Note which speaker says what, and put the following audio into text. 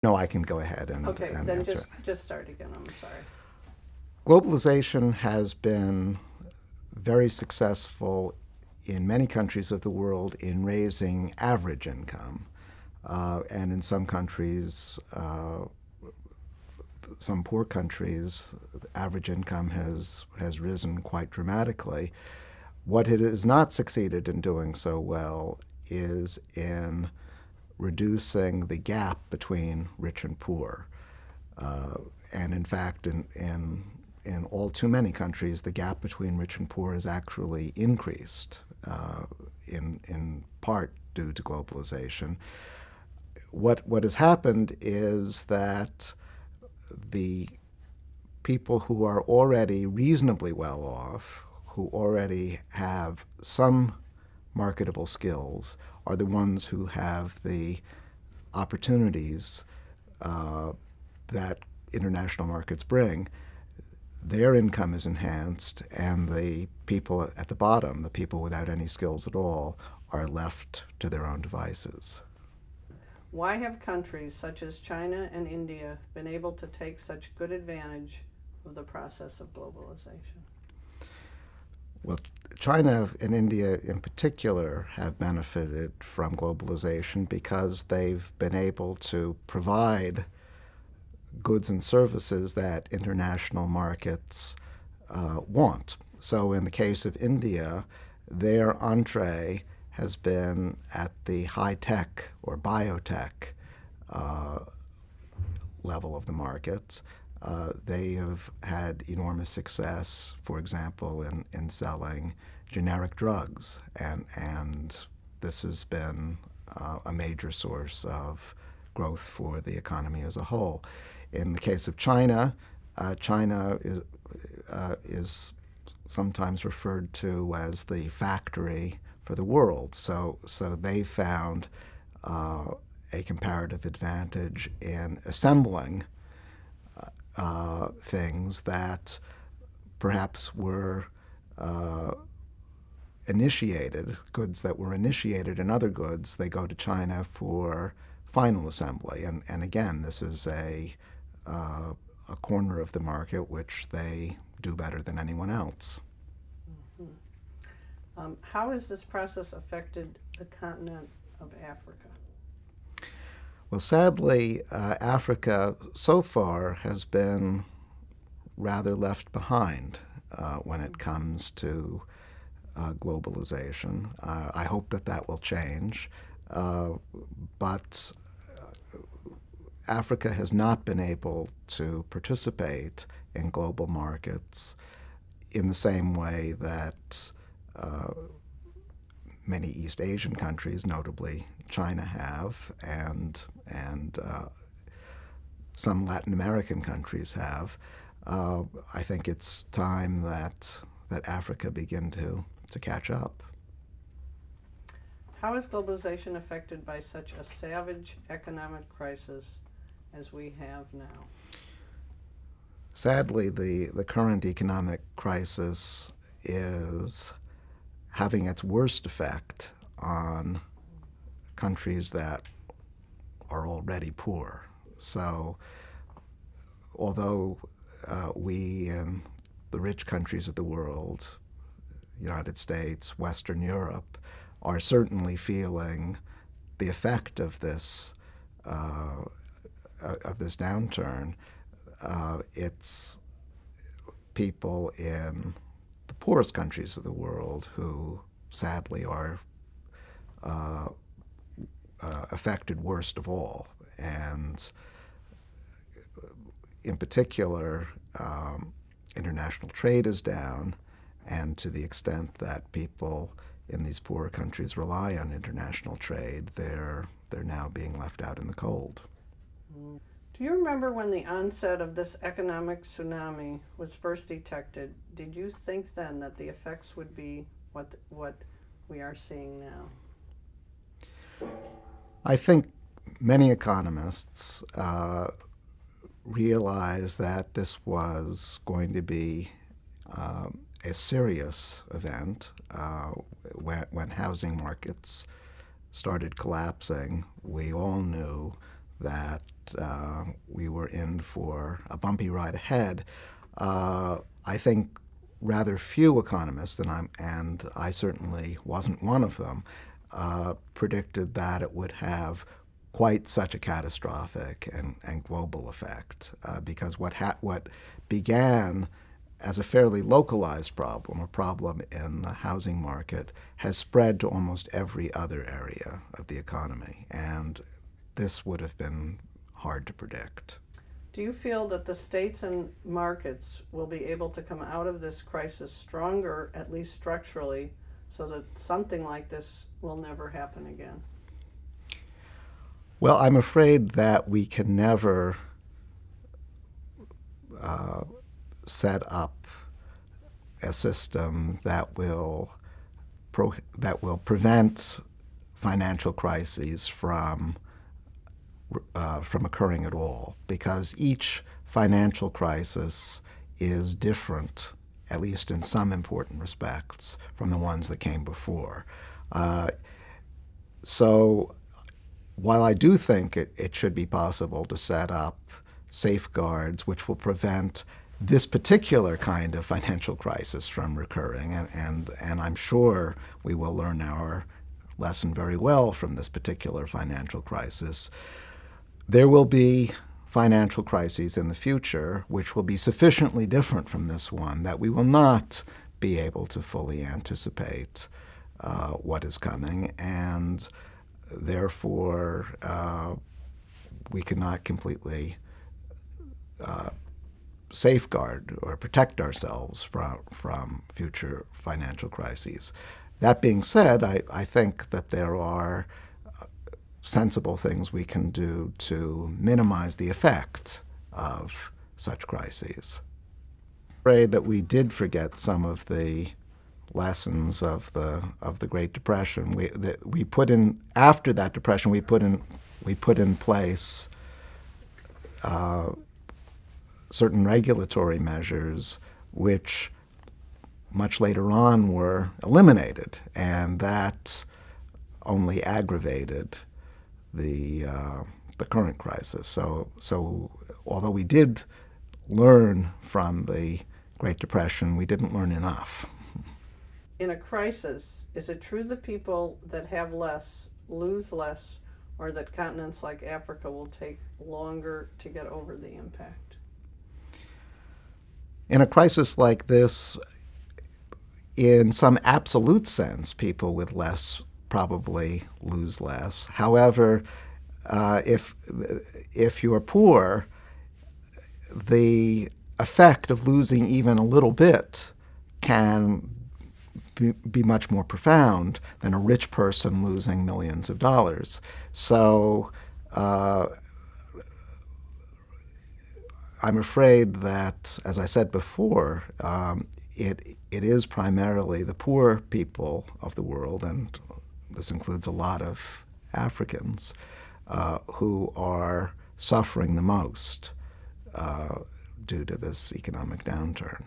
Speaker 1: No, I can go ahead and
Speaker 2: Okay, then
Speaker 1: answer it.
Speaker 2: just start again. I'm sorry.
Speaker 1: Globalization has been very successful in many countries of the world in raising average income. And in some countries, some poor countries, average income has risen quite dramatically. What it has not succeeded in doing so well is in reducing the gap between rich and poor. And in fact, in all too many countries, the gap between rich and poor has actually increased, in part due to globalization. What has happened is that the people who are already reasonably well off, who already have some marketable skills, are the ones who have the opportunities that international markets bring. Their income is enhanced, and the people at the bottom, the people without any skills at all, are left to their own devices.
Speaker 2: Why have countries such as China and India been able to take such good advantage of the process of globalization?
Speaker 1: Well, China and India in particular have benefited from globalization because they've been able to provide goods and services that international markets want. So in the case of India, their entree has been at the high-tech or biotech level of the market. They have had enormous success, for example, in selling generic drugs, and this has been a major source of growth for the economy as a whole. In the case of China, China is sometimes referred to as the factory for the world. So they found a comparative advantage in assembling things that perhaps were initiated, goods that were initiated in other goods. They go to China for final assembly. And again, this is a corner of the market which they do better than anyone else.
Speaker 2: How has this process affected the continent of Africa?
Speaker 1: Well, sadly, Africa so far has been rather left behind when it comes to globalization. I hope that will change, but Africa has not been able to participate in global markets in the same way that many East Asian countries, notably China, have, and some Latin American countries have. I think it's time that Africa begin to catch up.
Speaker 2: How is globalization affected by such a savage economic crisis as we have now?
Speaker 1: Sadly, the current economic crisis is having its worst effect on countries that are already poor. So although we in the rich countries of the world, United States, Western Europe, are certainly feeling the effect of this downturn, it's people in the poorest countries of the world who sadly are affected worst of all. And in particular, international trade is down, and to the extent that people in these poorer countries rely on international trade, they're now being left out in the cold.
Speaker 2: Do you remember when the onset of this economic tsunami was first detected? Did you think then that the effects would be what we are seeing now?
Speaker 1: I think many economists realized that this was going to be a serious event. When housing markets started collapsing, we all knew that we were in for a bumpy ride ahead. I think rather few economists, and I certainly wasn't one of them, predicted that it would have quite such a catastrophic and global effect, because what began as a fairly localized problem, a problem in the housing market, has spread to almost every other area of the economy, and this would have been hard to predict.
Speaker 2: Do you feel that the states and markets will be able to come out of this crisis stronger, at least structurally, so that something like this will never happen again?
Speaker 1: Well, I'm afraid that we can never set up a system that will prevent financial crises from occurring at all, because each financial crisis is different, at least in some important respects, from the ones that came before. So while I do think it should be possible to set up safeguards which will prevent this particular kind of financial crisis from recurring, and I'm sure we will learn our lesson very well from this particular financial crisis, there will be financial crises in the future which will be sufficiently different from this one that we will not be able to fully anticipate what is coming, and therefore we cannot completely safeguard or protect ourselves from future financial crises. That being said, I think that there are sensible things we can do to minimize the effect of such crises. I'm afraid that we did forget some of the lessons of the Great Depression. We put in, after that depression, we put in place certain regulatory measures which much later on were eliminated, and that only aggravated the current crisis. So although we did learn from the Great Depression, we didn't learn enough.
Speaker 2: In a crisis, is it true that people that have less lose less, or that continents like Africa will take longer to get over the impact?
Speaker 1: In a crisis like this, in some absolute sense, people with less probably lose less. However, if you're poor, the effect of losing even a little bit can be much more profound than a rich person losing millions of dollars. So I'm afraid that, as I said before, it is primarily the poor people of the world, and this includes a lot of Africans, who are suffering the most due to this economic downturn.